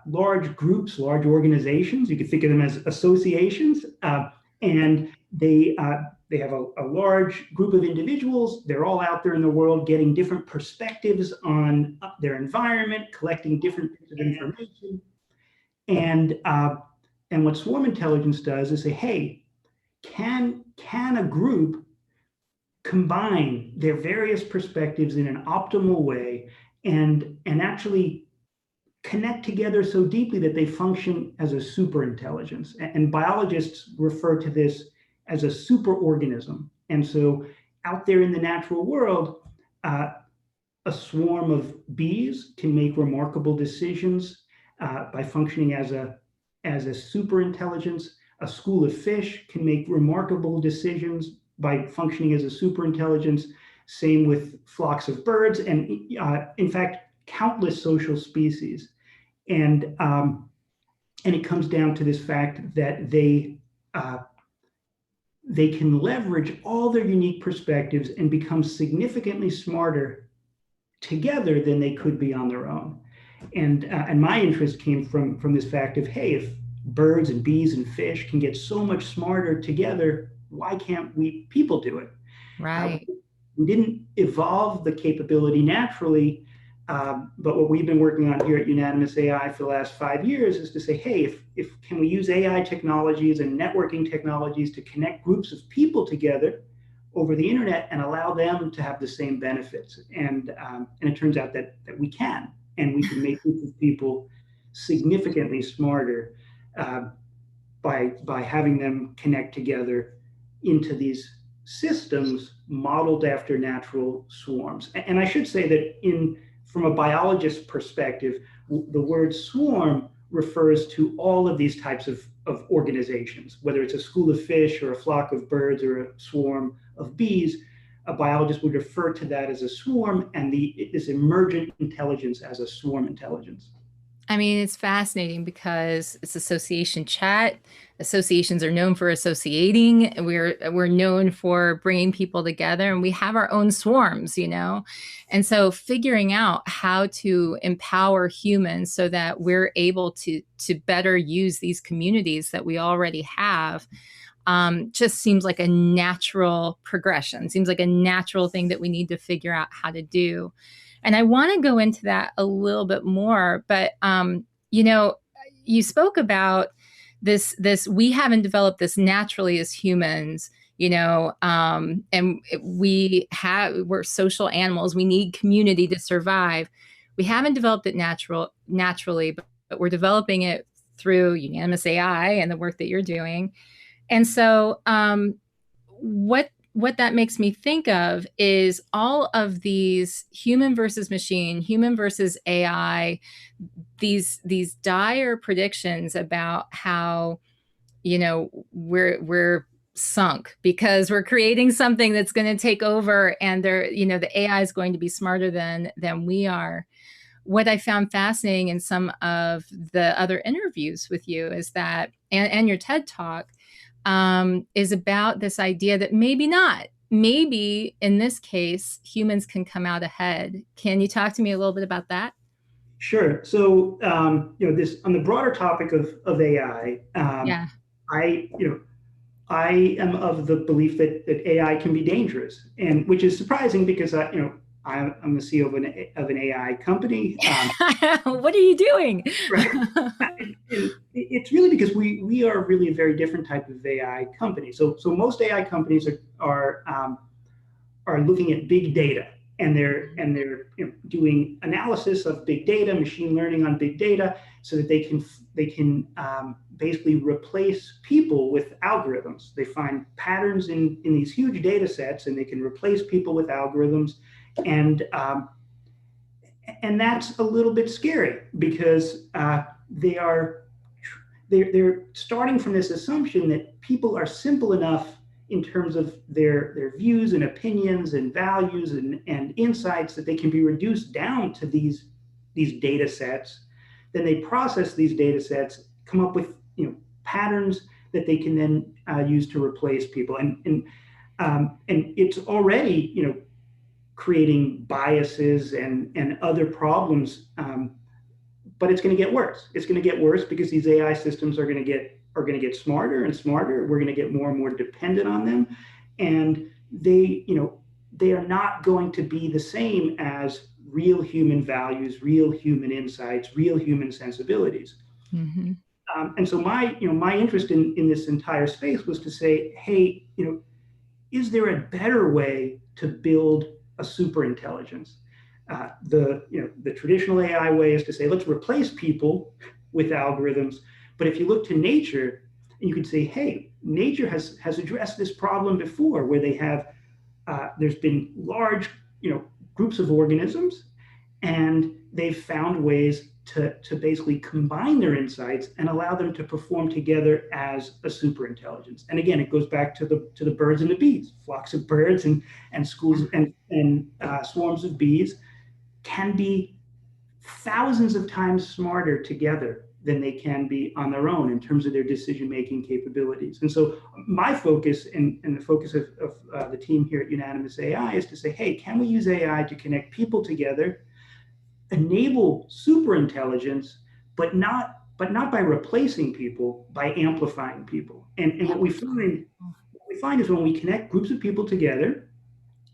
large groups, large organizations. You could think of them as associations, and they have a large group of individuals. They're all out there in the world getting different perspectives on their environment, collecting different bits of information. And what swarm intelligence does is say, hey, can a group combine their various perspectives in an optimal way and actually connect together so deeply that they function as a super intelligence? And biologists refer to this as a superorganism. And so out there in the natural world, a swarm of bees can make remarkable decisions by functioning as a super intelligence. A school of fish can make remarkable decisions by functioning as a super intelligence. Same with flocks of birds, and in fact, countless social species. And it comes down to this fact that they can leverage all their unique perspectives and become significantly smarter together than they could be on their own. And my interest came from this fact of, hey, if birds and bees and fish can get so much smarter together, why can't we people do it? Right. We didn't evolve the capability naturally, but what we've been working on here at Unanimous AI for the last 5 years is to say, hey, if can we use AI technologies and networking technologies to connect groups of people together over the internet and allow them to have the same benefits? And it turns out that we can, and we can make groups of people significantly smarter by having them connect together into these systems modeled after natural swarms. And I should say that from a biologist's perspective, the word swarm refers to all of these types of organizations, whether it's a school of fish or a flock of birds or a swarm of bees. A biologist would refer to that as a swarm, and this emergent intelligence as a swarm intelligence. I mean, it's fascinating because it's association chat. Associations are known for associating. We're known for bringing people together, and we have our own swarms, you know? And so figuring out how to empower humans so that we're able to better use these communities that we already have just seems like a natural progression, seems like a natural thing that we need to figure out how to do. And I want to go into that a little bit more, but, you know, you spoke about this, we haven't developed this naturally as humans, you know, and we're social animals. We need community to survive. We haven't developed it naturally, but we're developing it through Unanimous AI and the work that you're doing. And so what that makes me think of is all of these human versus machine, human versus AI, these dire predictions about how, you know, we're sunk because we're creating something that's going to take over, and you know, the AI is going to be smarter than we are. What I found fascinating in some of the other interviews with you is that, and your TED Talk, is about this idea that maybe not. Maybe in this case, humans can come out ahead. Can you talk to me a little bit about that? Sure. So, you know, this on the broader topic of AI, Yeah. I am of the belief that AI can be dangerous, and which is surprising because I'm the CEO of an AI company. What are you doing? Right. It's really because we are really a very different type of AI company. So most AI companies are looking at big data, and they're doing analysis of big data, machine learning on big data, so that they can basically replace people with algorithms. They find patterns in these huge data sets, and they can replace people with algorithms, and that's a little bit scary because they're starting from this assumption that people are simple enough in terms of their views and opinions and values and insights that they can be reduced down to these data sets. Then they process these data sets, come up with patterns that they can then use to replace people, and it's already creating biases and other problems but it's going to get worse. It's going to get worse because these AI systems are going to get smarter and smarter. We're going to get more and more dependent on them, and they are not going to be the same as real human values, real human insights, real human sensibilities. Mm-hmm. And so my interest in this entire space was to say, hey, is there a better way to build a super intelligence? The traditional AI way is to say, let's replace people with algorithms. But if you look to nature, you could say, hey, nature has addressed this problem before, where there's been large groups of organisms, and they've found ways to basically combine their insights and allow them to perform together as a super intelligence. And again, it goes back to the birds and the bees. Flocks of birds and schools and swarms of bees can be thousands of times smarter together than they can be on their own in terms of their decision-making capabilities. And so my focus and the focus of the team here at Unanimous AI is to say, hey, can we use AI to connect people together, enable super intelligence, but not by replacing people, by amplifying people. And what we find is when we connect groups of people together,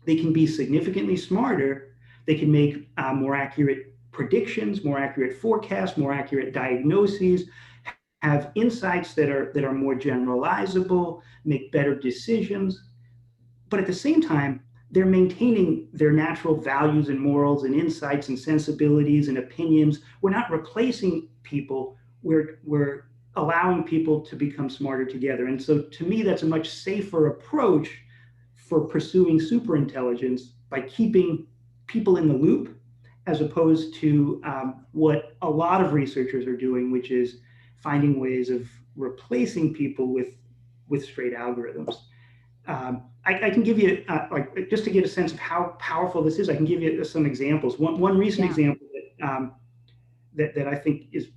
they can be significantly smarter. They can make more accurate predictions, more accurate forecasts, more accurate diagnoses, have insights that are more generalizable, make better decisions. But at the same time, they're maintaining their natural values and morals and insights and sensibilities and opinions. We're not replacing people. We're allowing people to become smarter together. And so to me, that's a much safer approach for pursuing superintelligence, by keeping people in the loop, as opposed to what a lot of researchers are doing, which is finding ways of replacing people with straight algorithms. I can give you, just to get a sense of how powerful this is, I can give you some examples. One recent example that I think is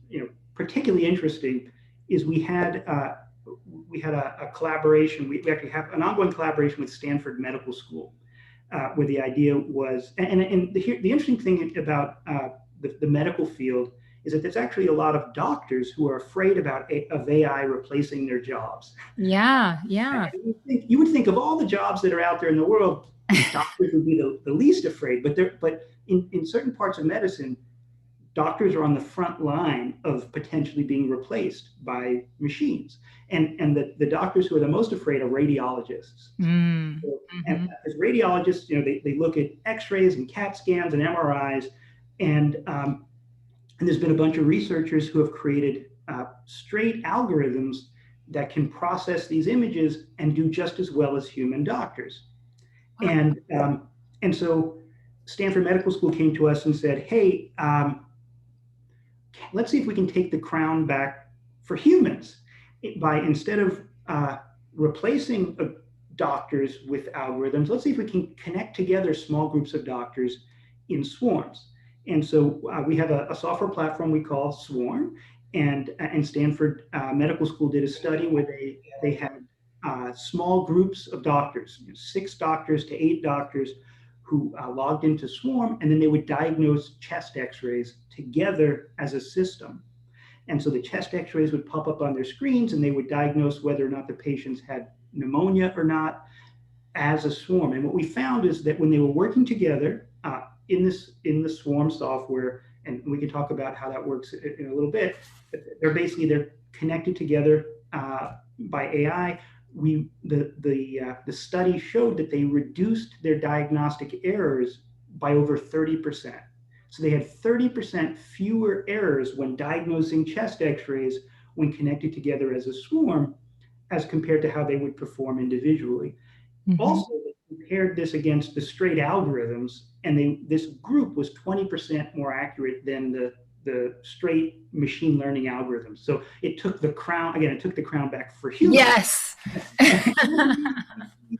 particularly interesting is we had a collaboration. We actually have an ongoing collaboration with Stanford Medical School, where the idea was, and the interesting thing about the medical field is that there's actually a lot of doctors who are afraid of AI replacing their jobs. Yeah. You would think of all the jobs that are out there in the world, doctors would be the least afraid. But in certain parts of medicine, doctors are on the front line of potentially being replaced by machines. And the doctors who are the most afraid are radiologists. Mm. And as radiologists, they look at X-rays and CAT scans and MRIs, and there's been a bunch of researchers who have created straight algorithms that can process these images and do just as well as human doctors. Wow. And so Stanford Medical School came to us and said, hey, let's see if we can take the crown back for humans by, instead of replacing doctors with algorithms, let's see if we can connect together small groups of doctors in swarms. And so we have a software platform we call Swarm, and Stanford Medical School did a study where they had small groups of doctors, 6 doctors to 8 doctors, who logged into Swarm, and then they would diagnose chest X-rays together as a system. And so the chest X-rays would pop up on their screens, and they would diagnose whether or not the patients had pneumonia or not as a swarm. And what we found is that when they were working together in the Swarm software, and we can talk about how that works in a little bit, they're connected together by AI. The study showed that they reduced their diagnostic errors by over 30%. So they had 30% fewer errors when diagnosing chest X-rays when connected together as a swarm, as compared to how they would perform individually. Mm-hmm. Also, they compared this against the straight algorithms, and this group was 20% more accurate than the straight machine learning algorithms. So it took the crown back for humans. Yes.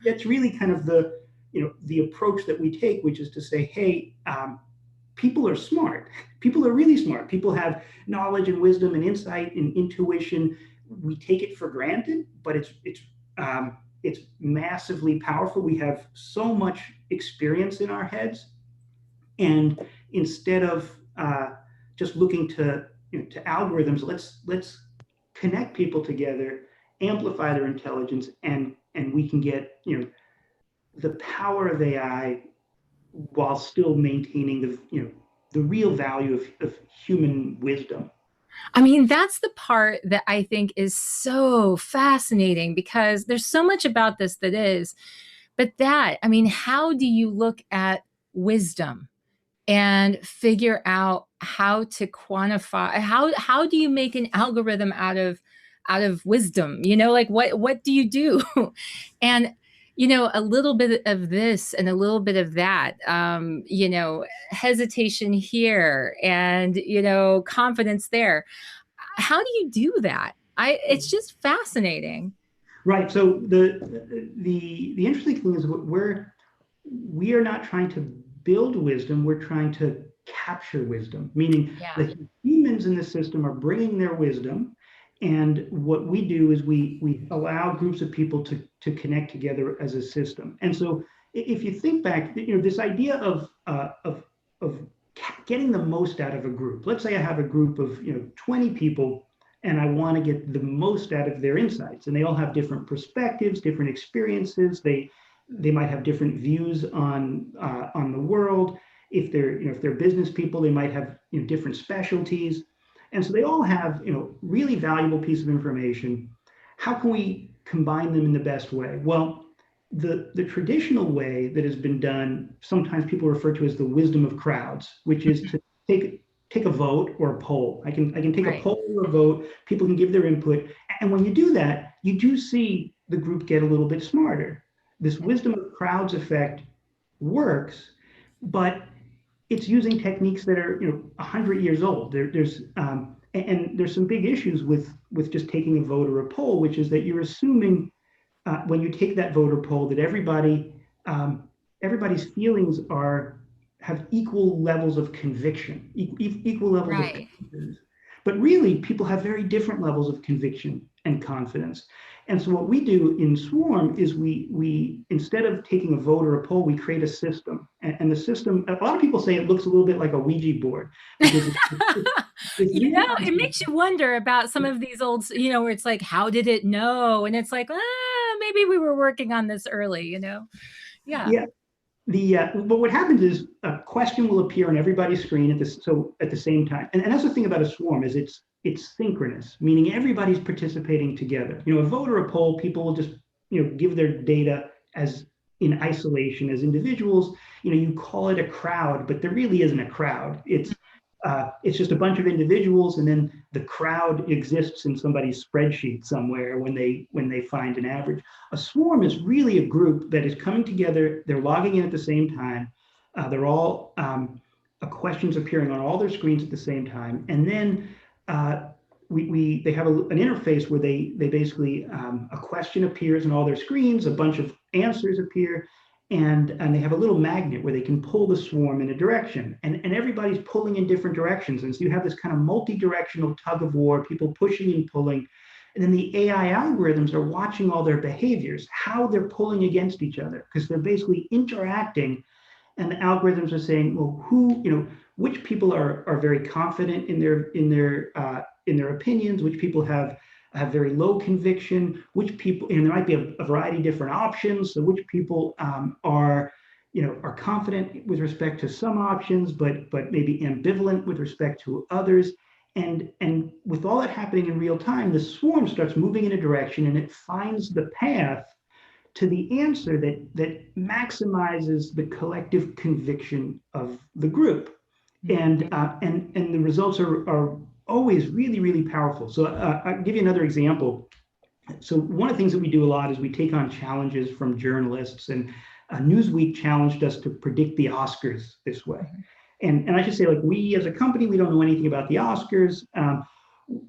That's really kind of the approach that we take, which is to say, hey, people are smart. People are really smart. People have knowledge and wisdom and insight and intuition. We take it for granted, but it's massively powerful. We have so much experience in our heads, and instead of just looking to to algorithms. Let's connect people together, amplify their intelligence, and we can get the power of AI while still maintaining the real value of human wisdom. I mean, that's the part that I think is so fascinating, because there's so much about this that is, but I mean, how do you look at wisdom and figure out how to quantify, how do you make an algorithm out of wisdom? Like what do you do? And a little bit of this and a little bit of that, hesitation here and confidence there. How do you do that? It's just fascinating. Right. So the interesting thing is we are not trying to build wisdom. We're trying to capture wisdom, meaning Yeah. the humans in the system are bringing their wisdom. And what we do is we allow groups of people to connect together as a system. And so if you think back, this idea of getting the most out of a group. Let's say I have a group of 20 people, and I want to get the most out of their insights. And they all have different perspectives, different experiences. They might have different views on the world. If they're business people, they might have different specialties. And so they all have really valuable piece of information. How can we combine them in the best way? Well, the traditional way that has been done, sometimes people refer to as the wisdom of crowds, which is to take a vote or a poll. I can take a poll or a vote. People can give their input, and when you do that, you do see the group get a little bit smarter. This wisdom of crowds effect works, but it's using techniques that are 100 years old. There's some big issues with just taking a vote or a poll, which is that you're assuming when you take that vote or poll that everybody's feelings have equal levels of conviction, equal levels of confidence. But really, people have very different levels of conviction and confidence. And so what we do in Swarm is we instead of taking a vote or a poll, we create a system. And the system, a lot of people say it looks a little bit like a Ouija board. It makes you wonder about some of these old, where it's like, how did it know? And it's like, maybe we were working on this early, Yeah. But what happens is a question will appear on everybody's screen at the same time. And that's the thing about a swarm is it's synchronous, meaning everybody's participating together. A vote or a poll, people will just give their data as in isolation as individuals. You call it a crowd, but there really isn't a crowd. It's just a bunch of individuals, and then the crowd exists in somebody's spreadsheet somewhere when they find an average. A swarm is really a group that is coming together. They're logging in at the same time. They're all questions appearing on all their screens at the same time, and then they have an interface where they basically a question appears on all their screens, a bunch of answers appear, and they have a little magnet where they can pull the swarm in a direction, and everybody's pulling in different directions, and so you have this kind of multi-directional tug of war, people pushing and pulling, and then the AI algorithms are watching all their behaviors, how they're pulling against each other, because they're basically interacting, and the algorithms are saying, well, which people are very confident in their opinions, which people have very low conviction, which people, and there might be a variety of different options. So which people are confident with respect to some options, but maybe ambivalent with respect to others. And with all that happening in real time, the swarm starts moving in a direction, and it finds the path to the answer that maximizes the collective conviction of the group. And the results are always really, really powerful. So I'll give you another example. So one of the things that we do a lot is we take on challenges from journalists, and Newsweek challenged us to predict the Oscars this way. And I should say, like, we as a company, we don't know anything about the Oscars.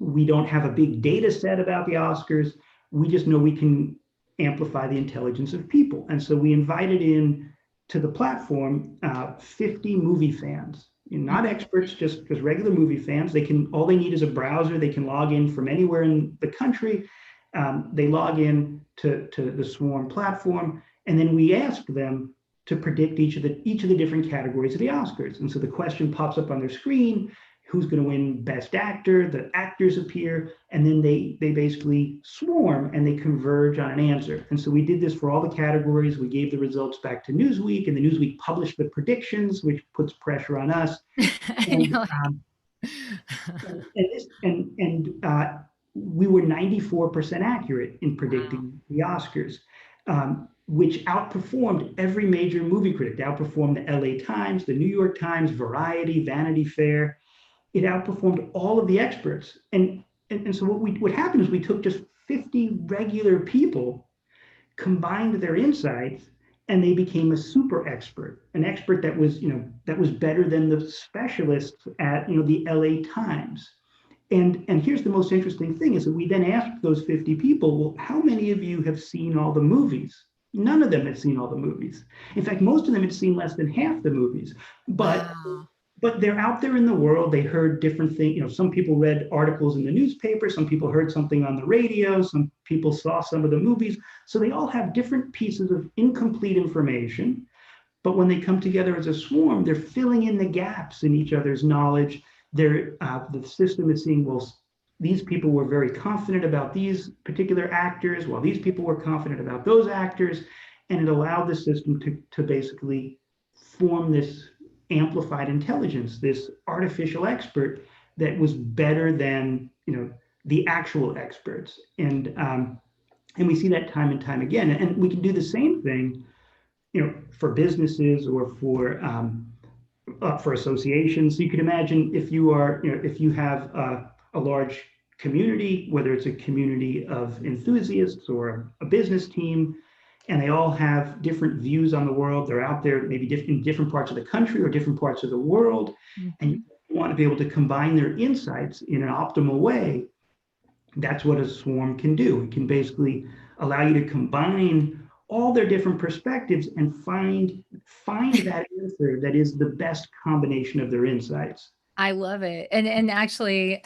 We don't have a big data set about the Oscars. We just know we can amplify the intelligence of people. And so we invited in to the platform 50 movie fans. Not experts, just regular movie fans. All they need is a browser. They can log in from anywhere in the country. They log in to the Swarm platform, and then we ask them to predict each of the different categories of the Oscars. And so the question pops up on their screen: who's going to win best actor. The actors appear, and then they basically swarm and they converge on an answer. And so we did this for all the categories. We gave the results back to Newsweek, and the Newsweek published the predictions, which puts pressure on us. And And you're like, we were 94% accurate in wow. predicting the Oscars, which outperformed every major movie critic. They outperformed the LA Times, the New York Times, Variety, Vanity Fair. It outperformed all of the experts. And so what happened is we took just 50 regular people, combined their insights, and they became a super expert, an expert that was, that was better than the specialists at, the LA Times. And here's the most interesting thing is that we then asked those 50 people, well, how many of you have seen all the movies? None of them had seen all the movies. In fact, most of them had seen less than half the movies. But Wow. but they're out there in the world. They heard different things. Some people read articles in the newspaper, some people heard something on the radio, some people saw some of the movies. So they all have different pieces of incomplete information. But when they come together as a swarm, they're filling in the gaps in each other's knowledge. The system is seeing, well, these people were very confident about these particular actors, while these people were confident about those actors. And it allowed the system to basically form this amplified intelligence, this artificial expert that was better than the actual experts. And we see that time and time again. And we can do the same thing, for businesses or for associations. So you can imagine if you have a large community, whether it's a community of enthusiasts or a business team, and they all have different views on the world. They're out there maybe in different parts of the country or different parts of the world, and you want to be able to combine their insights in an optimal way. That's what a swarm can do. It can basically allow you to combine all their different perspectives and find that answer that is the best combination of their insights. I love it. And actually,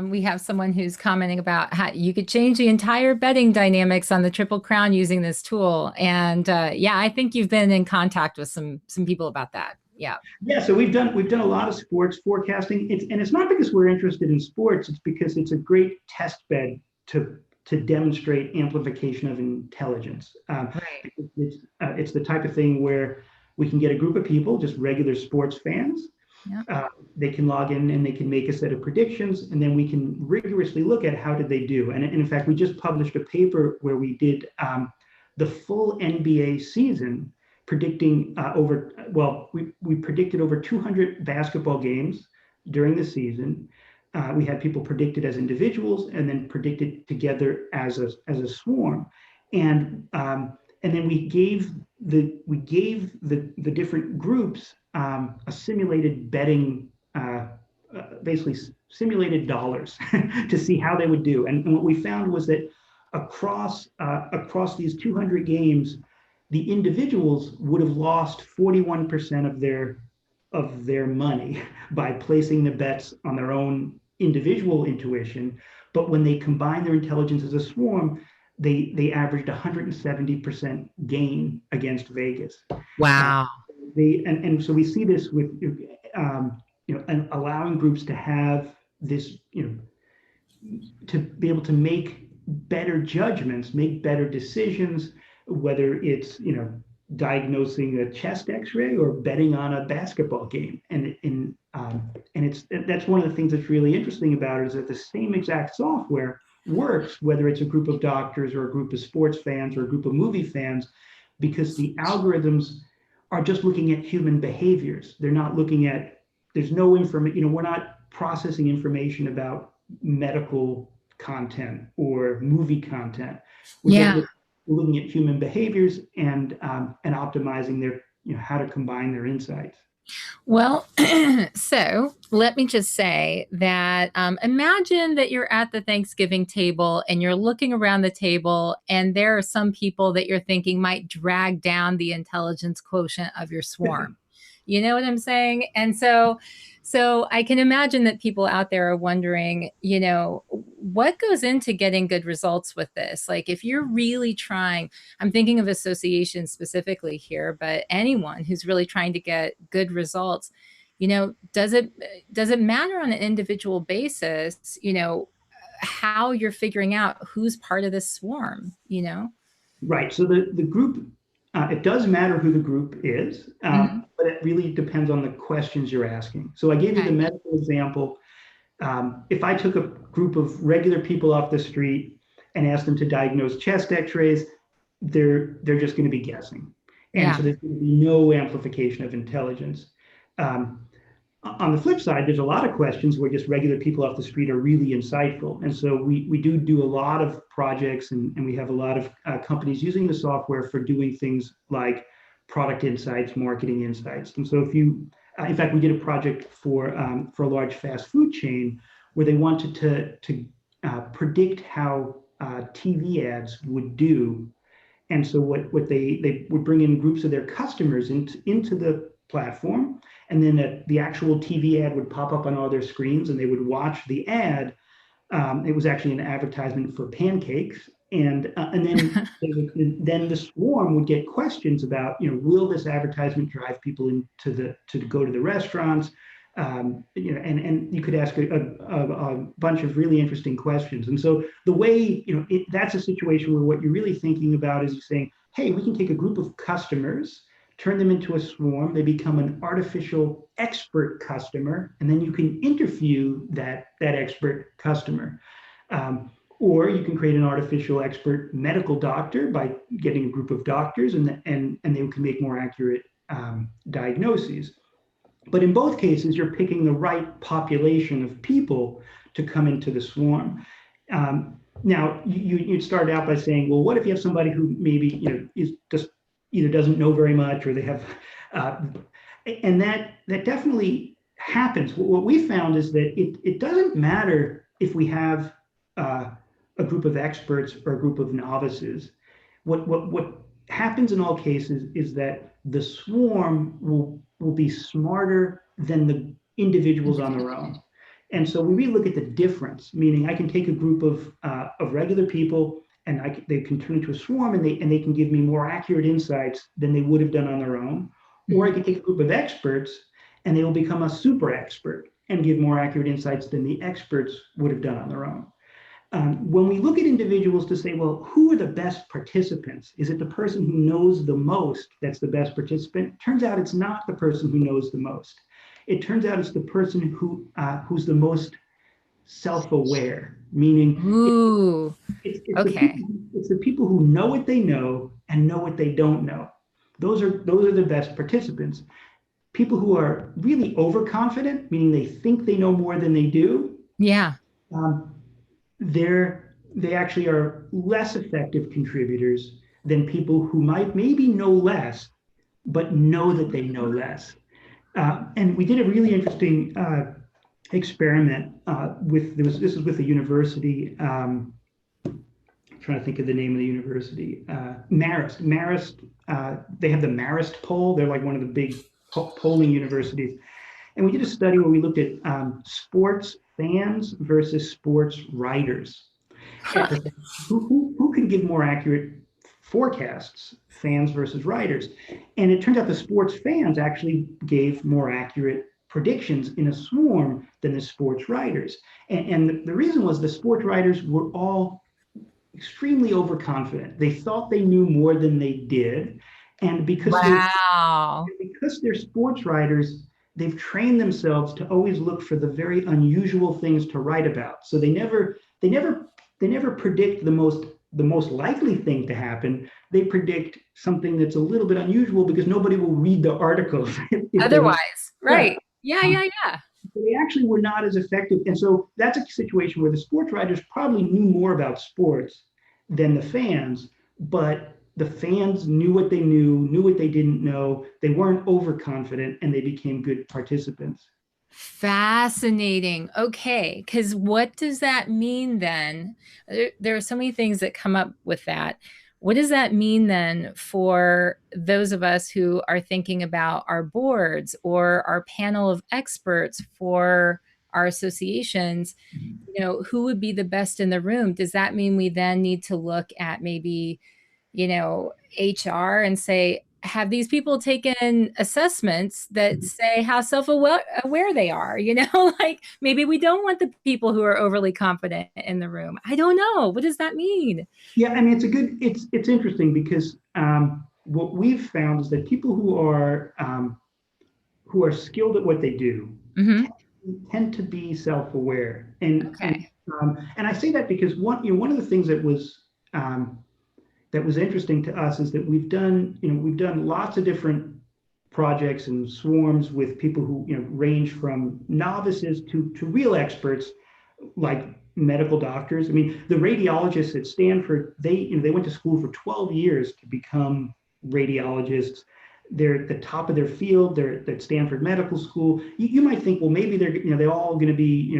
we have someone who's commenting about how you could change the entire betting dynamics on the Triple Crown using this tool. And yeah, I think you've been in contact with some people about that. Yeah. Yeah, so we've done a lot of sports forecasting. It's not because we're interested in sports. It's because it's a great test bed to demonstrate amplification of intelligence. Right. It's the type of thing where we can get a group of people, just regular sports fans. Yeah. They can log in and they can make a set of predictions, and then we can rigorously look at how did they do. And in fact, we just published a paper where we did the full NBA season, predicting we predicted over 200 basketball games during the season. We had people predicted as individuals and then predicted together as a swarm, and then we gave the different groups a simulated betting, basically simulated dollars to see how they would do. And what we found was that across these 200 games, the individuals would have lost 41% of their money by placing the bets on their own individual intuition. But when they combined their intelligence as a swarm, they averaged 170% gain against Vegas. Wow. And so we see this with and allowing groups to have this, to be able to make better judgments, make better decisions, whether it's diagnosing a chest X-ray or betting on a basketball game. And that's one of the things that's really interesting about it, is that the same exact software works whether it's a group of doctors or a group of sports fans or a group of movie fans, because the algorithms are just looking at human behaviors. They're not looking at, there's no information, we're not processing information about medical content or movie content. Yeah. We're looking at human behaviors and optimizing their, how to combine their insights. Well, so let me just say that imagine that you're at the Thanksgiving table and you're looking around the table, and there are some people that you're thinking might drag down the intelligence quotient of your swarm. You know what I'm saying? And so I can imagine that people out there are wondering, what goes into getting good results with this? Like, if you're really trying, I'm thinking of associations specifically here, but anyone who's really trying to get good results, does it matter on an individual basis, how you're figuring out who's part of this swarm? Right. So the group, it does matter who the group is, Mhm. but it really depends on the questions you're asking. So I gave you the Okay. medical example. If I took a group of regular people off the street and asked them to diagnose chest X-rays, they're just going to be guessing, and so Yeah. there's going to be no amplification of intelligence. Um, on the flip side, there's a lot of questions where just regular people off the street are really insightful. And so we do a lot of projects, and we have a lot of companies using the software for doing things like product insights, marketing insights. And so if you, in fact, we did a project for a large fast food chain where they wanted to predict how TV ads would do. And so what they would bring in groups of their customers into the platform, and then the actual TV ad would pop up on all their screens, and they would watch the ad. It was actually an advertisement for pancakes, and then the swarm would get questions about, will this advertisement drive people to go to the restaurants? And you could ask a bunch of really interesting questions. And so the way, that's a situation where what you're really thinking about is saying, hey, we can take a group of customers, turn them into a swarm, they become an artificial expert customer, and then you can interview that expert customer. Or you can create an artificial expert medical doctor by getting a group of doctors, and they can make more accurate diagnoses. But in both cases, you're picking the right population of people to come into the swarm. Now, you'd start out by saying, well, what if you have somebody who maybe is just either doesn't know very much, or they have, and that definitely happens. What we found is that it doesn't matter if we have a group of experts or a group of novices. What happens in all cases is that the swarm will be smarter than the individuals on their own. And so we really look at the difference, meaning I can take a group of regular people, and they can turn into a swarm, and they can give me more accurate insights than they would have done on their own. Or I can take a group of experts, and they will become a super expert and give more accurate insights than the experts would have done on their own. When we look at individuals to say, well, who are the best participants? Is it the person who knows the most that's the best participant? Turns out it's not the person who knows the most. It turns out it's the person who's the most self-aware, meaning Ooh. it's Okay. the people who know what they know and know what they don't know. Those are the best participants. People who are really overconfident, meaning they think they know more than they do, Yeah. um, they actually are less effective contributors than people who might maybe know less, but know that they know less. And we did a really interesting experiment this is with a university. I'm trying to think of the name of the university. Marist. Marist. They have the Marist poll. They're like one of the big polling universities. And we did a study where we looked at sports fans versus sports writers. Who can give more accurate forecasts, fans versus writers? And it turns out the sports fans actually gave more accurate predictions in a swarm than the sports writers. And the reason was the sports writers were all extremely overconfident. They thought they knew more than they did. And Wow. because they're sports writers, they've trained themselves to always look for the very unusual things to write about. So they never predict the most likely thing to happen. They predict something that's a little bit unusual because nobody will read the articles if they don't. Otherwise, Yeah. right. Yeah, yeah, yeah. They actually were not as effective. And so that's a situation where the sports writers probably knew more about sports than the fans, but the fans knew what they knew what they didn't know. They weren't overconfident, and they became good participants. Fascinating. Okay, because what does that mean then? There are so many things that come up with that. What does that mean then for those of us who are thinking about our boards or our panel of experts for our associations? Who would be the best in the room? Does that mean we then need to look at maybe, HR and say, have these people taken assessments that say how self-aware they are? You know, like maybe we don't want the people who are overly confident in the room. I don't know. What does that mean? Yeah, I mean, it's interesting because what we've found is that people who are skilled at what they do Hmm. tend to be self-aware, and I say that because one of the things um, that was interesting to us is that we've done lots of different projects and swarms with people who range from novices to real experts like medical doctors. I mean, the radiologists at Stanford, they went to school for 12 years to become radiologists. They're at the top of their field. They're at Stanford Medical School. You might think, well, maybe they're all going to be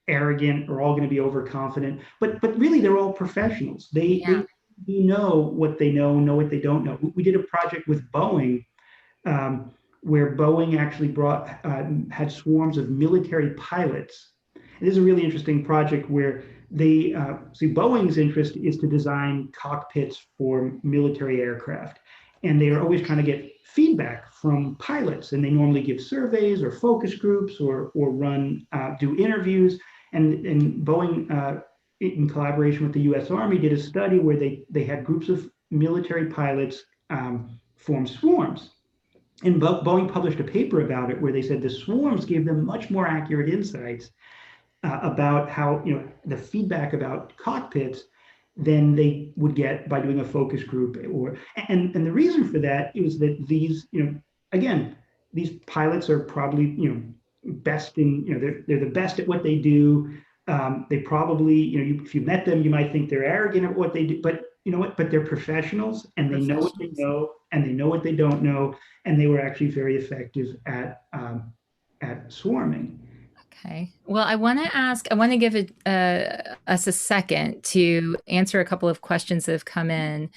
arrogant or all going to be overconfident, but really they're all professionals. Yeah. They know what they know what they don't know. We did a project with Boeing, where Boeing actually had swarms of military pilots. And this is a really interesting project where they see Boeing's interest is to design cockpits for military aircraft, and they are always trying to get feedback from pilots, and they normally give surveys or focus groups or run do interviews, and Boeing. In collaboration with the U.S. Army, did a study where they had groups of military pilots form swarms, and Boeing published a paper about it where they said the swarms gave them much more accurate insights about how the feedback about cockpits than they would get by doing a focus group. And the reason for that is that these again, these pilots are probably best in they're the best at what they do. They probably if you met them, you might think they're arrogant at what they do, but you know what? But they're professionals, and they know what they Professionals. know, and they know what they don't know, and they were actually very effective at swarming. Okay. Well, I want to give us a second to answer a couple of questions that have come in.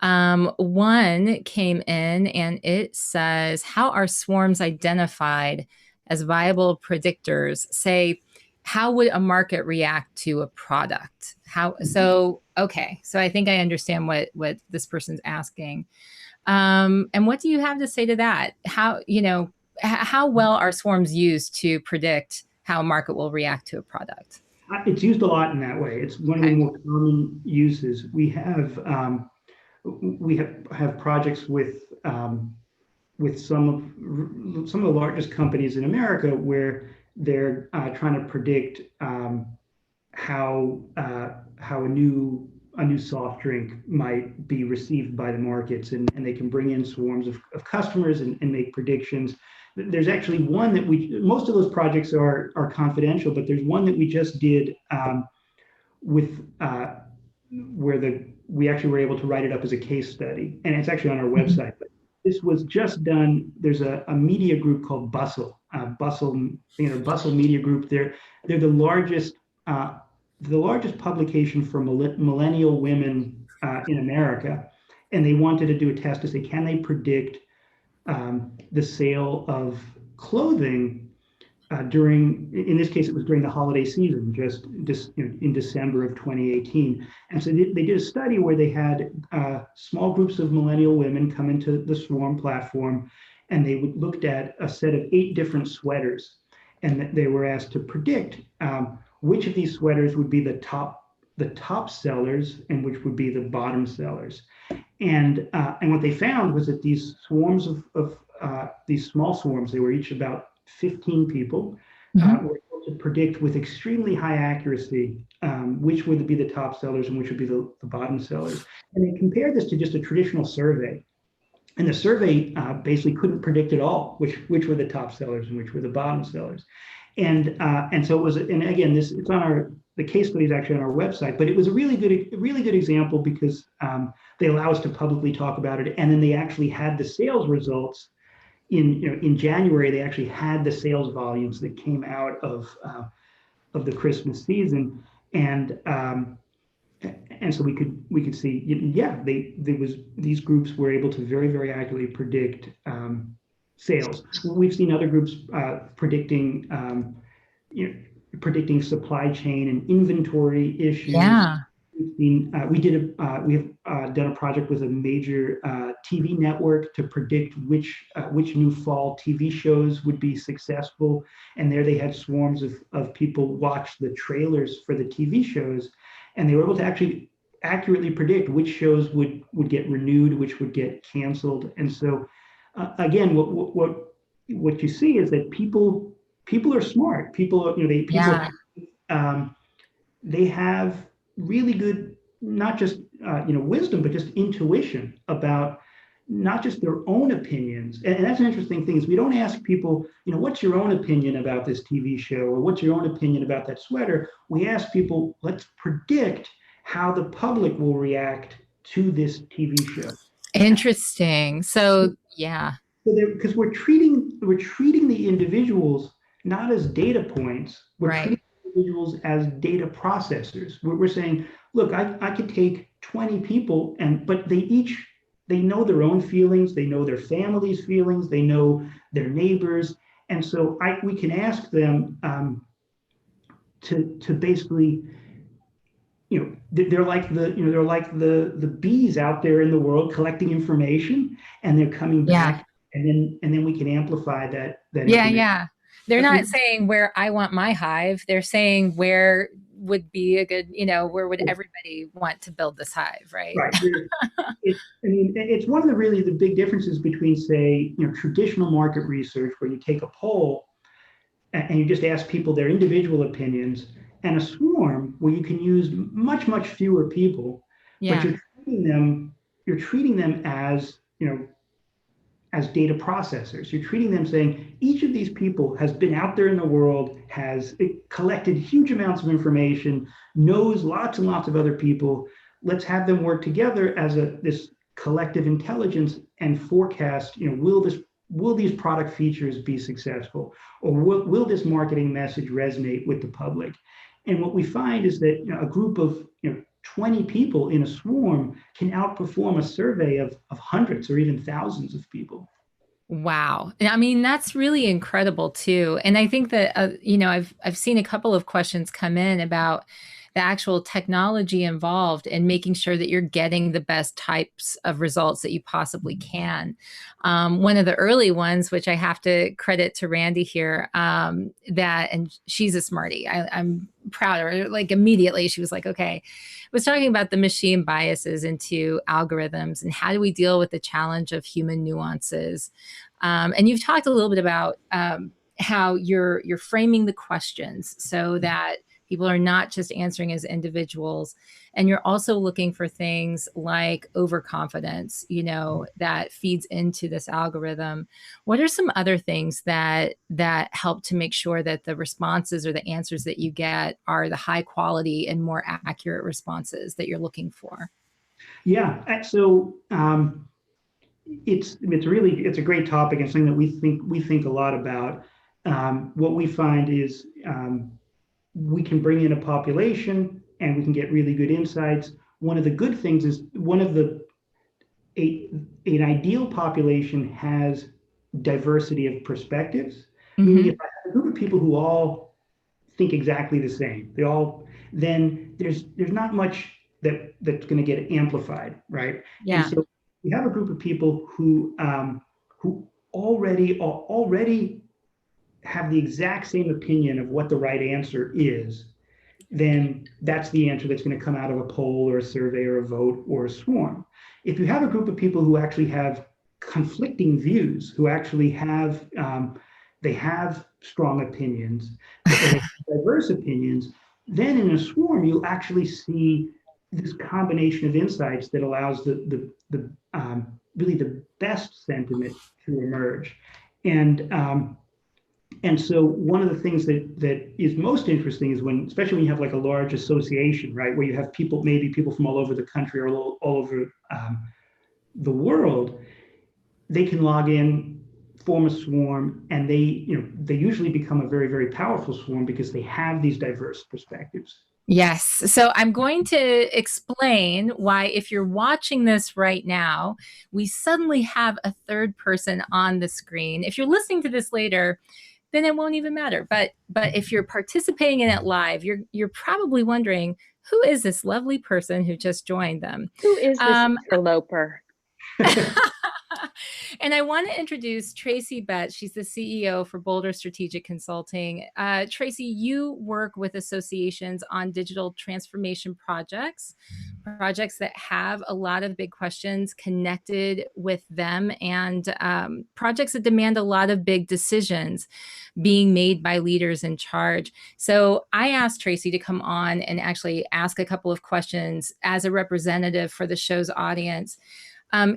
One came in and it says, how are swarms identified as viable predictors? Say, how would a market react to a product? Okay. So I think I understand what this person's asking. And what do you have to say to that? How well are swarms used to predict how a market will react to a product? It's used a lot in that way. It's one of the Okay. more common uses. We have projects with some of the largest companies in America where they're trying to predict how a new soft drink might be received by the markets, and they can bring in swarms of customers and make predictions. There's actually one that most of those projects are confidential, but there's one that we just did with where we actually were able to write it up as a case study, and it's actually on our Mhm. website. But this was just done. There's a media group called Bustle. Bustle Media Group. They're uh, the largest publication for millennial women in America, and they wanted to do a test to say, can they predict the sale of clothing in this case, it was during the holiday season, just in December of 2018. And so they did a study where they had small groups of millennial women come into the Swarm platform, and they looked at a set of 8 different sweaters, and they were asked to predict which of these sweaters would be the top sellers and which would be the bottom sellers. And what they found was that these swarms of these small swarms, they were each about 15 people, Mhm. were able to predict with extremely high accuracy which would be the top sellers and which would be the bottom sellers. And they compared this to just a traditional survey. And the survey basically couldn't predict at all which were the top sellers and which were the bottom sellers. And so it was, and again, it's on the case study is actually on our website, but it was a really good example because they allow us to publicly talk about it, and then they actually had the sales results in January. They actually had the sales volumes that came out of the Christmas season, and and so we could see, yeah, these groups were able to very accurately predict sales. We've seen other groups you know, predicting supply chain and inventory issues, Yeah. We have done a project with a major TV network to predict which new fall TV shows would be successful, and there they had swarms of people watch the trailers for the TV shows, and they were able to actually accurately predict which shows would get renewed, which would get canceled. And so again, what you see is that people are smart. Yeah. Um, they have really good, not just wisdom, but just intuition about not just their own opinions. And that's an interesting thing is we don't ask people, what's your own opinion about this TV show, or what's your own opinion about that sweater? We ask people, let's predict how the public will react to this TV show. Interesting. So yeah. So because we're treating the individuals not as data points, we're Right. treating individuals as data processors. We're saying, look, I could take 20 people, but they know their own feelings, they know their family's feelings, they know their neighbors, and so we can ask them to basically, they're like the bees out there in the world collecting information, and they're coming Yeah. back, and then we can amplify that Yeah. information. Yeah. They're not saying where I want my hive. They're saying where would be a good, where would everybody want to build this hive, right? Right. It's one of the big differences between, say, traditional market research, where you take a poll and you just ask people their individual opinions, and a swarm where you can use much, much fewer people, Yeah. but you're treating them as data processors. You're treating them saying, each of these people has been out there in the world, has collected huge amounts of information, knows lots and lots of other people. Let's have them work together as this collective intelligence and forecast, will these product features be successful, or will this marketing message resonate with the public? And what we find is that a group of 20 people in a swarm can outperform a survey of hundreds or even thousands of people. Wow. I mean, that's really incredible too. And I think that, I've seen a couple of questions come in about the actual technology involved in making sure that you're getting the best types of results that you possibly can. One of the early ones, which I have to credit to Randy here, and she's a smarty. I'm proud of her. Like immediately she was like, okay, was talking about the machine biases into algorithms and how do we deal with the challenge of human nuances. And you've talked a little bit about how you're framing the questions so that people are not just answering as individuals. And you're also looking for things like overconfidence, that feeds into this algorithm. What are some other things that help to make sure that the responses or the answers that you get are the high quality and more accurate responses that you're looking for? Yeah. So it's a great topic, and something that we think a lot about. What we find is we can bring in a population and we can get really good insights. One of the good things is an ideal population has diversity of perspectives. Meaning, if I have a group of people who all think exactly the same, then there's not much that's going to get amplified, right? Yeah. And so we have a group of people who already have the exact same opinion of what the right answer is, then that's the answer that's going to come out of a poll or a survey or a vote or a swarm. If you have a group of people who actually have conflicting views, who actually have they have strong opinions, diverse opinions, then in a swarm you'll actually see this combination of insights that allows really the best sentiment to emerge. And so one of the things that is most interesting is especially when you have like a large association, right, where you have maybe people from all over the country or all over the world, they can log in, form a swarm, and they usually become a very, very powerful swarm because they have these diverse perspectives. Yes. So I'm going to explain why, if you're watching this right now, we suddenly have a third person on the screen. If you're listening to this later, then it won't even matter. But if you're participating in it live, you're probably wondering, who is this lovely person who just joined them? Who is this interloper? And I want to introduce Tracy Betts. She's the CEO for Boulder Strategic Consulting. Tracy, you work with associations on digital transformation projects that have a lot of big questions connected with them, and projects that demand a lot of big decisions being made by leaders in charge. So I asked Tracy to come on and actually ask a couple of questions as a representative for the show's audience.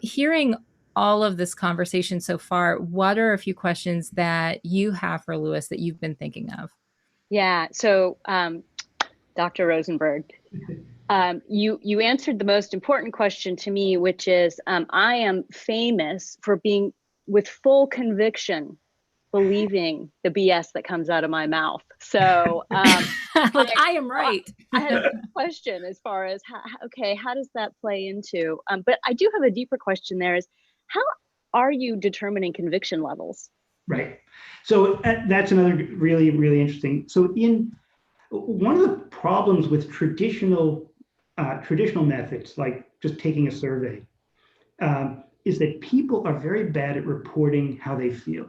Hearing all of this conversation so far, what are a few questions that you have for Louis that you've been thinking of? Yeah, so Dr. Rosenberg, you answered the most important question to me, which is I am famous for being with full conviction, believing the BS that comes out of my mouth. So look, I am right. I had a question as far as how does that play into? But I do have a deeper question there is, how are you determining conviction levels? Right. So that's another really, really interesting. So one of the problems with traditional methods, like just taking a survey, is that people are very bad at reporting how they feel.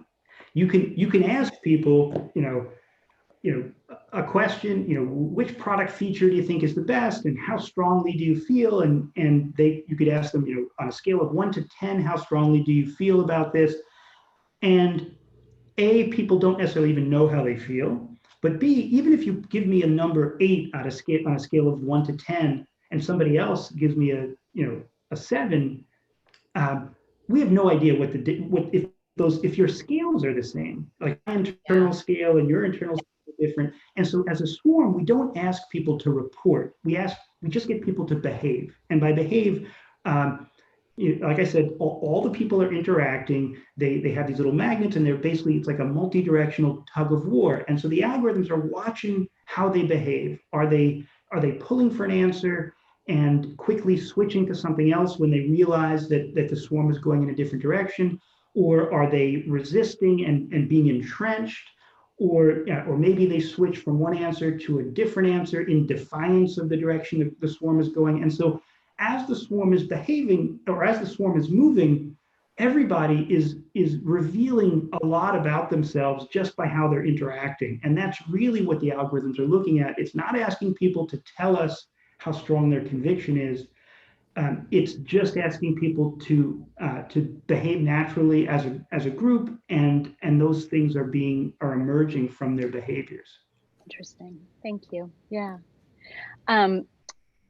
You can ask people, a question, which product feature do you think is the best, and how strongly do you feel? And you could ask them, on a scale of 1 to 10, how strongly do you feel about this? And A, people don't necessarily even know how they feel. But B, even if you give me a number 8 on a scale of 1 to 10, and somebody else gives me a 7, we have no idea if your scales are the same, like my internal scale and your internal scale are different. And so as a swarm, we don't ask people to report. We just get people to behave. And by behave, like I said, all the people are interacting. They have these little magnets, and it's like a multi-directional tug of war. And so the algorithms are watching how they behave. Are they pulling for an answer and quickly switching to something else when they realize that the swarm is going in a different direction? Or are they resisting and being entrenched? Or maybe they switch from one answer to a different answer in defiance of the direction that the swarm is going. And so as the swarm is behaving, or as the swarm is moving, everybody is revealing a lot about themselves just by how they're interacting. And that's really what the algorithms are looking at. It's not asking people to tell us how strong their conviction is. It's just asking people to behave naturally as a group, and those things are emerging from their behaviors. Interesting. Thank you. Yeah.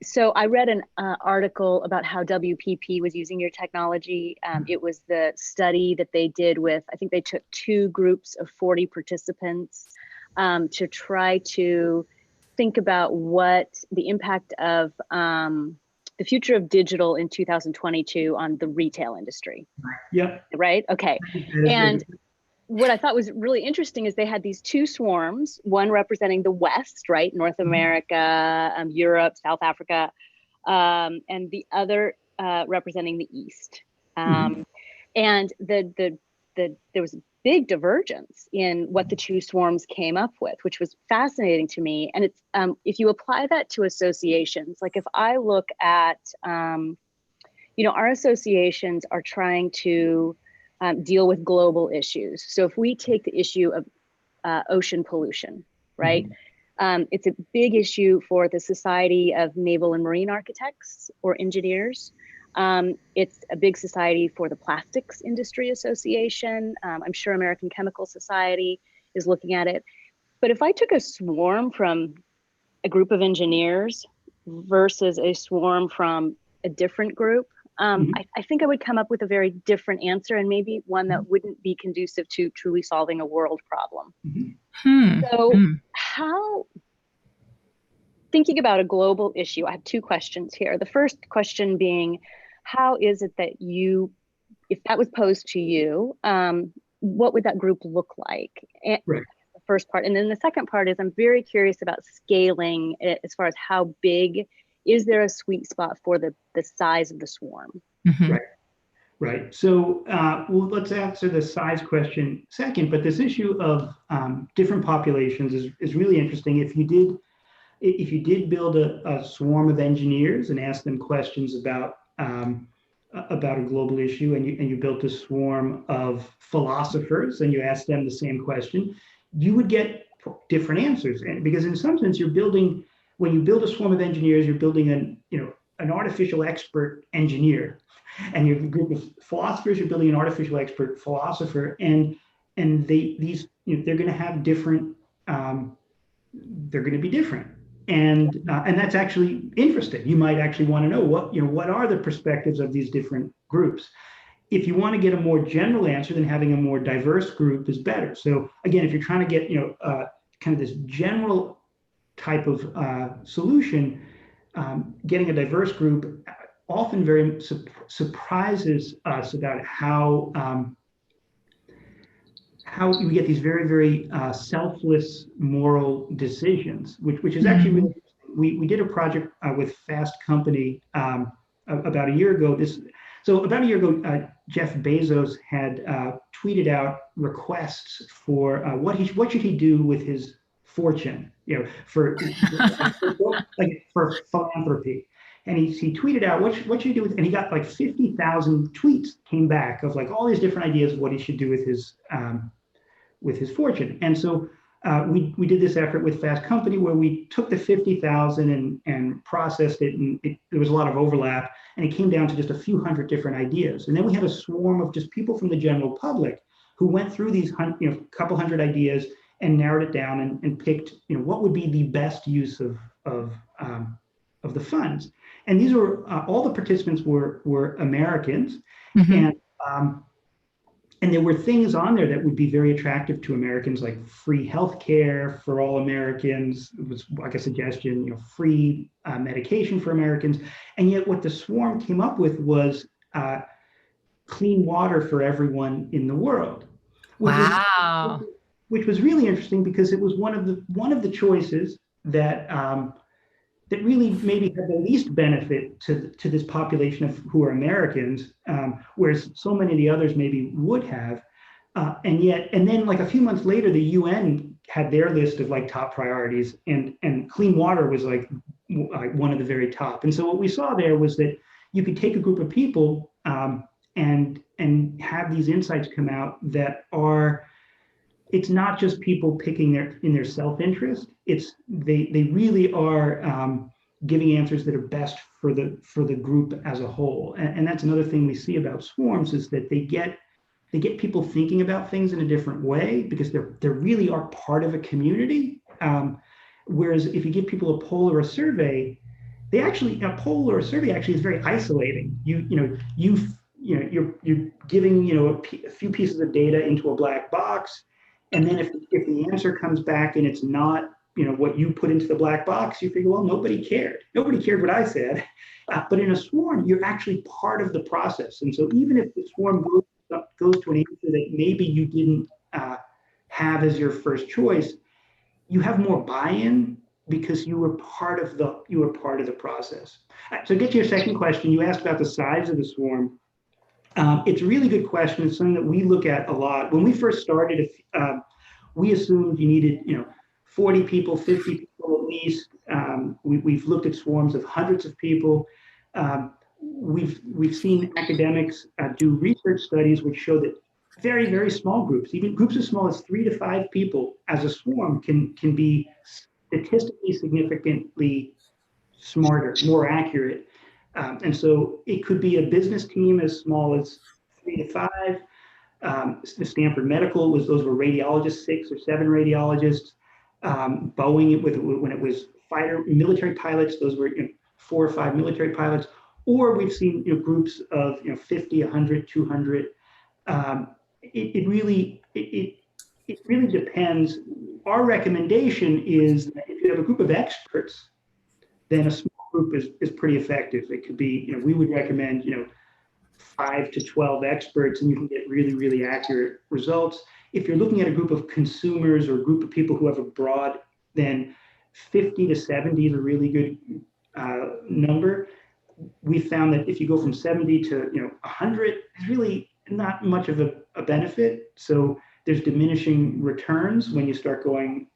So I read an article about how WPP was using your technology. It was the study that they did with, I think they took 2 groups of 40 participants to try to think about what the impact of the future of digital in 2022 on the retail industry. Yeah. Right? Okay. And what I thought was really interesting is they had these 2 swarms, one representing the West, right? North America, Europe, South Africa, and the other representing the East. And there was a big divergence in what the 2 swarms came up with, which was fascinating to me. And it's if you apply that to associations, like if I look at, our associations are trying to deal with global issues. So if we take the issue of ocean pollution, right? It's a big issue for the Society of Naval and Marine Architects or Engineers. It's a big society for the Plastics Industry Association. I'm sure American Chemical Society is looking at it. But if I took a swarm from a group of engineers versus a swarm from a different group, I think I would come up with a very different answer, and maybe one that wouldn't be conducive to truly solving a world problem. So how, thinking about a global issue, I have 2 questions here. The first question being, how is it that if that was posed to you, what would that group look like? And right. The first part. And then the second part is, I'm very curious about scaling as far as how big. Is there a sweet spot for the size of the swarm? Right. So let's answer the size question second, but this issue of different populations is really interesting. If you did, if you did build a swarm of engineers and ask them questions about a global issue, and you built a swarm of philosophers and you asked them the same question, you would get different answers. And because in some sense, when you build a swarm of engineers, you're building an artificial expert engineer, and your group of philosophers, you're building an artificial expert philosopher, and they're going to have different. They're going to be different, and that's actually interesting. You might actually want to know what are the perspectives of these different groups. If you want to get a more general answer, then having a more diverse group is better. So again, if you're trying to get kind of this general type of solution, getting a diverse group often very surprises us about how you get these very, very selfless moral decisions, which is actually really interesting. We did a project with Fast Company about a year ago. About a year ago, Jeff Bezos had tweeted out requests for what should he do with his fortune, for philanthropy. And he tweeted out, what should he do with, and he got like 50,000 tweets came back of like all these different ideas of what he should do with his fortune. And so we did this effort with Fast Company where we took the 50,000 and processed it, and there was a lot of overlap, and it came down to just a few hundred different ideas. And then we had a swarm of just people from the general public who went through these couple hundred ideas and narrowed it down and picked what would be the best use of the funds. And these were all the participants were Americans, and there were things on there that would be very attractive to Americans, like free healthcare for all Americans. It was like a suggestion, free medication for Americans. And yet what the swarm came up with was clean water for everyone in the world. Which was really interesting because it was one of the choices that that really maybe had the least benefit to this population of who are Americans, whereas so many of the others maybe would have. And then like a few months later, the UN had their list of like top priorities, and clean water was like one of the very top. And so what we saw there was that you could take a group of people and have these insights come out that are, it's not just people picking in their self-interest. They really are giving answers that are best for the group as a whole. And that's another thing we see about swarms is that they get people thinking about things in a different way because they really are part of a community. Whereas if you give people a poll or a survey, a poll or a survey actually is very isolating. You're giving a few pieces of data into a black box. And then if the answer comes back and it's not, what you put into the black box, you figure, well, nobody cared. Nobody cared what I said. But in a swarm, you're actually part of the process. And so even if the swarm goes to an answer that maybe you didn't have as your first choice, you have more buy-in because you were part of the process. So get to your second question. You asked about the size of the swarm. It's a really good question. It's something that we look at a lot. When we first started, we assumed you needed, 40 people, 50 people at least. We've looked at swarms of hundreds of people. We've seen academics do research studies which show that very, very small groups, even groups as small as 3 to 5 people as a swarm can be statistically significantly smarter, more accurate. And so it could be a business team as small as 3 to 5. The Stanford Medical those were radiologists, 6 or 7 radiologists. Boeing, when it was military pilots, those were 4 or 5 military pilots. Or we've seen groups of 50, 100, 200. It really depends. Our recommendation is that if you have a group of experts, then a small group is pretty effective. It could be, we would recommend, 5 to 12 experts, and you can get really, really accurate results. If you're looking at a group of consumers or a group of people who have a broad, then 50 to 70 is a really good number. We found that if you go from 70 to 100, it's really not much of a benefit. So there's diminishing returns when you start going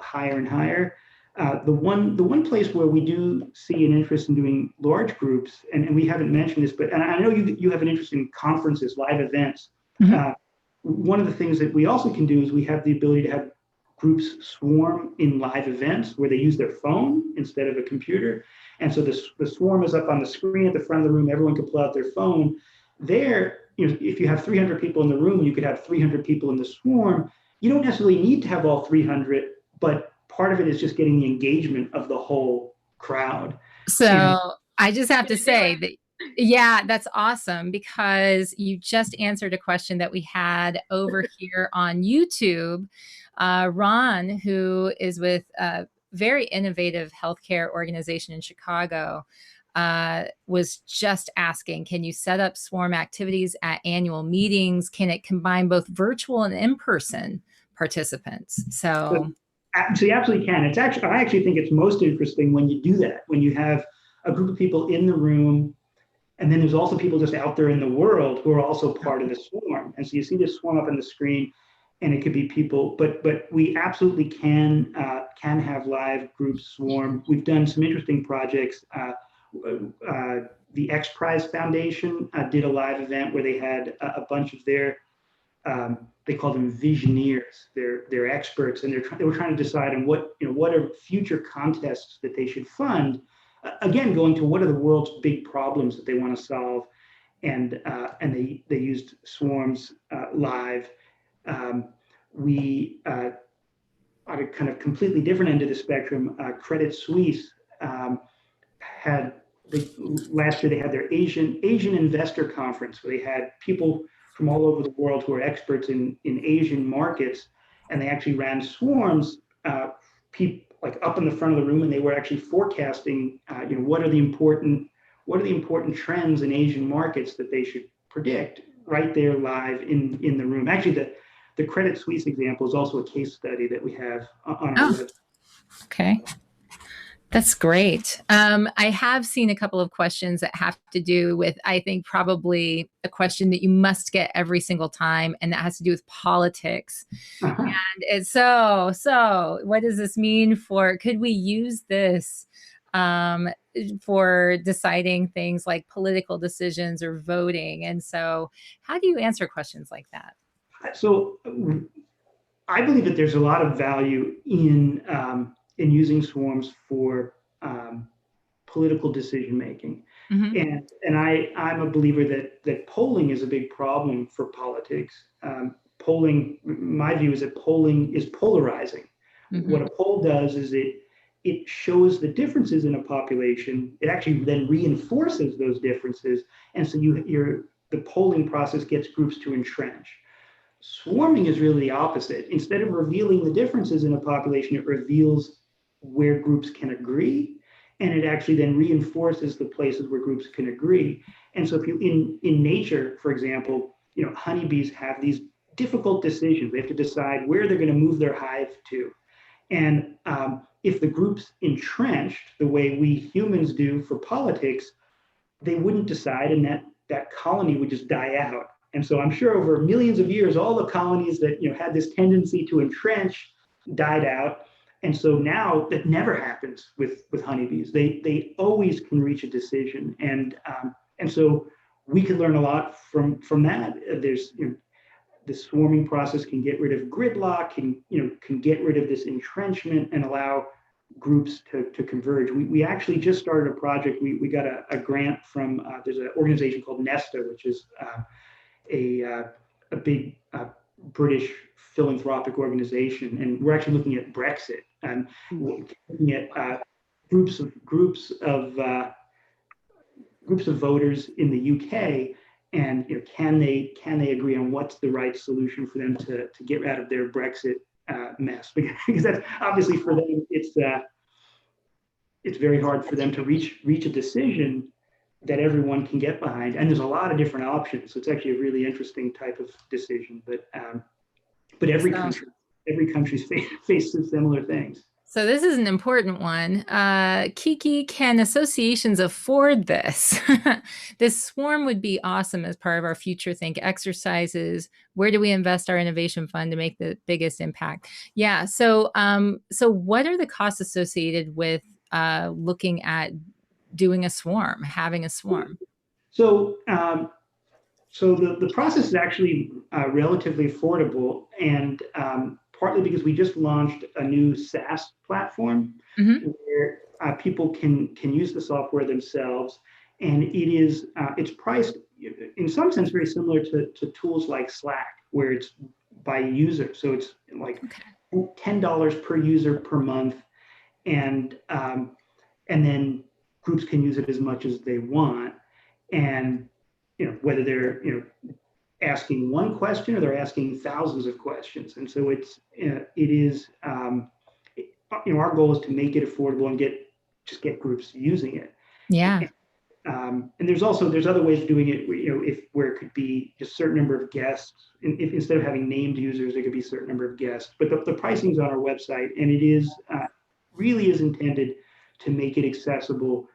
higher and higher. The one place where we do see an interest in doing large groups, and we haven't mentioned this, but and I know you have an interest in conferences, live events. Mhm. One of the things that we also can do is we have the ability to have groups swarm in live events where they use their phone instead of a computer. And so the swarm is up on the screen at the front of the room. Everyone can pull out their phone. There, if you have 300 people in the room, you could have 300 people in the swarm. You don't necessarily need to have all 300, but part of it is just getting the engagement of the whole crowd. So I just have to say that, yeah, that's awesome, because you just answered a question that we had over here on YouTube. Ron, who is with a very innovative healthcare organization in Chicago, was just asking, can you set up swarm activities at annual meetings? Can it combine both virtual and in-person participants? So you absolutely can. I actually think it's most interesting when you do that, when you have a group of people in the room, and then there's also people just out there in the world who are also part of the swarm. And so you see this swarm up on the screen, and it could be people, but we absolutely can have live groups swarm. We've done some interesting projects. The X Prize Foundation did a live event where they had a bunch of their they call them visioneers. They're experts, and they were trying to decide on what are future contests that they should fund. Again, going to what are the world's big problems that they want to solve, and they used swarms live. We on a kind of completely different end of the spectrum, Credit Suisse last year they had their Asian investor conference where they had people from all over the world who are experts in Asian markets, and they actually ran swarms, like up in the front of the room, and they were actually forecasting, what are the important trends in Asian markets that they should predict right there live in the room. Actually, the Credit Suisse example is also a case study that we have on our website. Okay. That's great. I have seen a couple of questions that have to do with, I think, probably a question that you must get every single time, and that has to do with politics. Uh-huh. And it's so what does this mean could we use this for deciding things like political decisions or voting? And so how do you answer questions like that? So I believe that there's a lot of value in using swarms for political decision making, Mm-hmm. and I'm a believer that polling is a big problem for politics. Polling, my view is that polling is polarizing. Mm-hmm. What a poll does is it shows the differences in a population. It actually then reinforces those differences, and so the polling process gets groups to entrench. Swarming is really the opposite. Instead of revealing the differences in a population, it reveals where groups can agree, and it actually then reinforces the places where groups can agree. And so if you in nature, for example, honeybees have these difficult decisions. They have to decide where they're going to move their hive to. And if the group's entrenched the way we humans do for politics, they wouldn't decide, and that colony would just die out. And so I'm sure over millions of years, all the colonies that had this tendency to entrench died out. And so now that never happens with honeybees. They always can reach a decision, and so we can learn a lot from that. There's the swarming process can get rid of gridlock, can get rid of this entrenchment and allow groups to converge. We actually just started a project. We got a grant from there's an organization called Nesta, which is a big British philanthropic organization, and we're actually looking at Brexit and looking at groups of voters in the UK, and can they agree on what's the right solution for them to get out of their Brexit mess? Because that's obviously for them, it's very hard for them to reach a decision that everyone can get behind, and there's a lot of different options. So it's actually a really interesting type of decision, but every country's faces similar things. So this is an important one. Kiki, can associations afford this? This swarm would be awesome as part of our future think exercises. Where do we invest our innovation fund to make the biggest impact? Yeah. So, so what are the costs associated with looking at doing a swarm, having a swarm? So, so the process is actually relatively affordable, and partly because we just launched a new SaaS platform Mm-hmm. where people can use the software themselves, and it's priced in some sense very similar to tools like Slack, where it's by user. So it's like Okay. $10 per user per month, and then groups can use it as much as they want, and whether they're asking one question or they're asking thousands of questions. And so it is our goal is to make it affordable and get groups using it. Yeah. And there's other ways of doing it, where it could be just a certain number of guests. And if instead of having named users, there could be a certain number of guests. But the pricing is on our website, and it is really is intended to make it accessible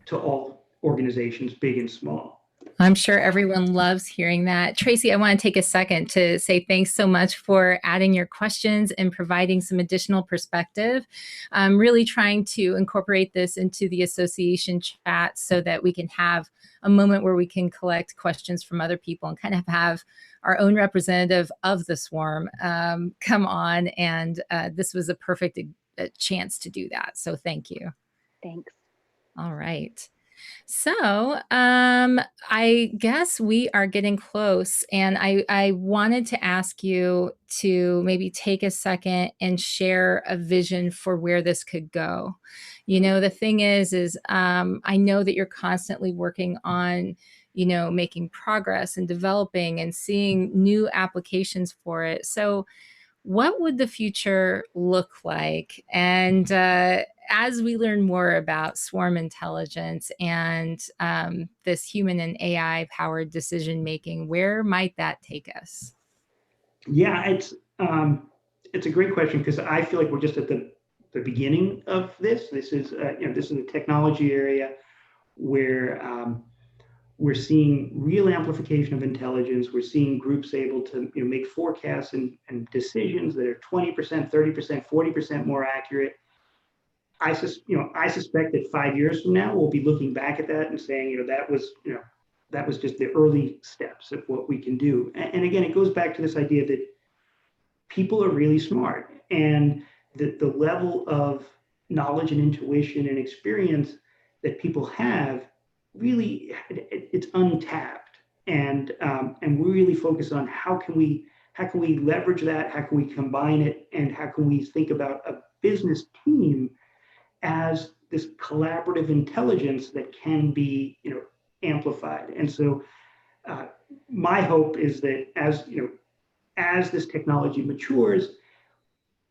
to all organizations, big and small. I'm sure everyone loves hearing that. Tracy, I want to take a second to say thanks so much for adding your questions and providing some additional perspective. I'm really trying to incorporate this into the association chat so that we can have a moment where we can collect questions from other people and kind of have our own representative of the swarm come on. And this was a perfect chance to do that. So thank you. Thanks. All right. So I guess we are getting close, and I wanted to ask you to maybe take a second and share a vision for where this could go. The thing is I know that you're constantly working on, making progress and developing and seeing new applications for it. So what would the future look like? And as we learn more about swarm intelligence and this human and AI powered decision making, where might that take us? Yeah, it's a great question, because I feel like we're just at the beginning of this. This is a technology area where we're seeing real amplification of intelligence. We're seeing groups able to make forecasts and decisions that are 20%, 30%, 40% more accurate. I suspect that 5 years from now we'll be looking back at that and saying, that was just the early steps of what we can do. And again, it goes back to this idea that people are really smart, and that the level of knowledge and intuition and experience that people have, really, it's untapped. And we really focus on how can we leverage that, how can we combine it, and how can we think about a business team as this collaborative intelligence that can be amplified. And so my hope is that as this technology matures,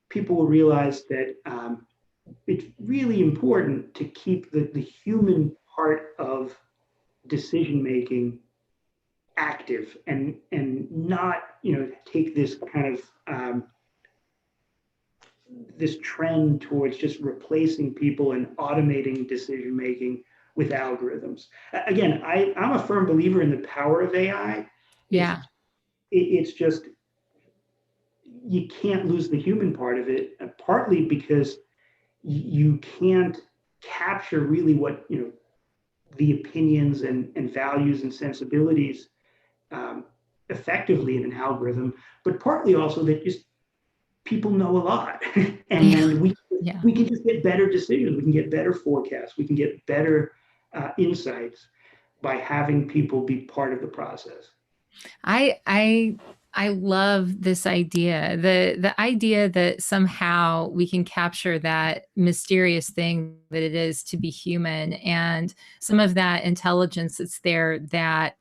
people will realize that it's really important to keep the human part of decision making active, and not take this kind of this trend towards just replacing people and automating decision making with algorithms. Again, I'm a firm believer in the power of AI. Yeah. It's just, you can't lose the human part of it, partly because you can't capture really what the opinions and values and sensibilities effectively in an algorithm, but partly also that just people know a lot, and we can just get better decisions. We can get better forecasts. We can get better insights by having people be part of the process. I love this idea. The idea that somehow we can capture that mysterious thing that it is to be human, and some of that intelligence that's there that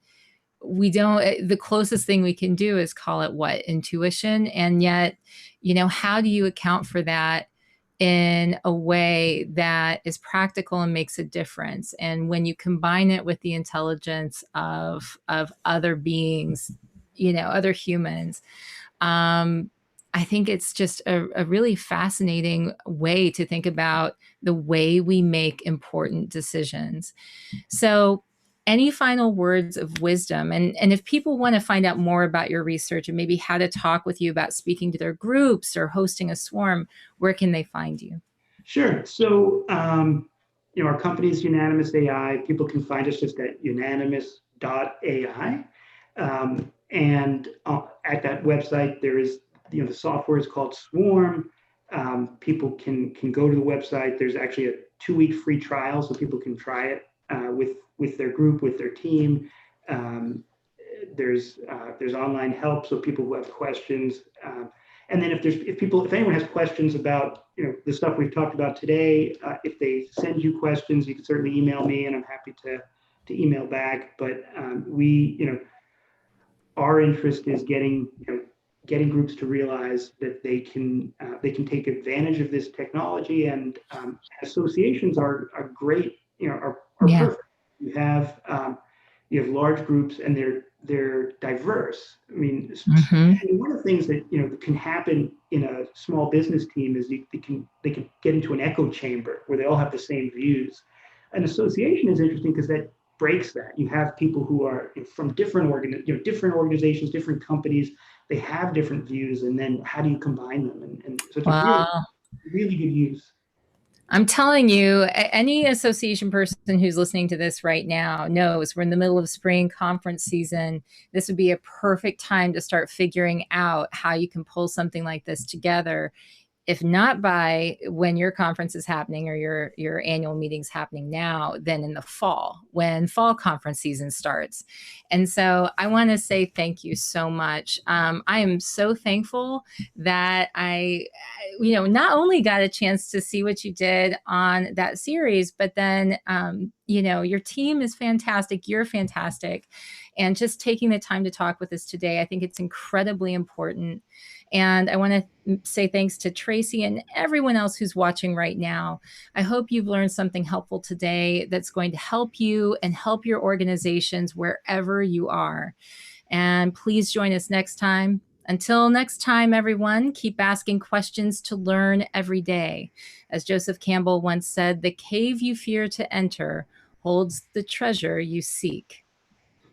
we don't, the closest thing we can do is call it what? Intuition. And yet, how do you account for that in a way that is practical and makes a difference? And when you combine it with the intelligence of other beings, other humans, I think it's just a really fascinating way to think about the way we make important decisions. So, any final words of wisdom? And if people want to find out more about your research and maybe how to talk with you about speaking to their groups or hosting a swarm, where can they find you? Sure. So, our company is Unanimous AI. People can find us just at unanimous.ai. And at that website, there is, the software is called Swarm. People can go to the website. There's actually a 2-week free trial, so people can try it with their group, with their team. There's online help, so people who have questions. And then if anyone has questions about the stuff we've talked about today, if they send you questions, you can certainly email me, and I'm happy to email back. But our interest is getting groups to realize that they can take advantage of this technology, and associations are great, are Yeah. perfect. You have large groups, and they're diverse. I mean, one of the things that can happen in a small business team is they can get into an echo chamber where they all have the same views. An association is interesting because that breaks that. You have people who are from different organizations, different companies. They have different views, and then how do you combine them? And so it's a really, Wow. really good use. I'm telling you, any association person who's listening to this right now knows we're in the middle of spring conference season. This would be a perfect time to start figuring out how you can pull something like this together. If not by when your conference is happening or your annual meeting's happening now, then in the fall, when fall conference season starts. And so I want to say thank you so much. I am so thankful that I not only got a chance to see what you did on that series, but then, your team is fantastic. You're fantastic. And just taking the time to talk with us today, I think it's incredibly important. And I want to say thanks to Tracy and everyone else who's watching right now. I hope you've learned something helpful today that's going to help you and help your organizations wherever you are. And please join us next time. Until next time, everyone, keep asking questions to learn every day. As Joseph Campbell once said, the cave you fear to enter holds the treasure you seek.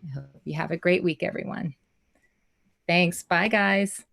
I hope you have a great week, everyone. Thanks. Bye, guys.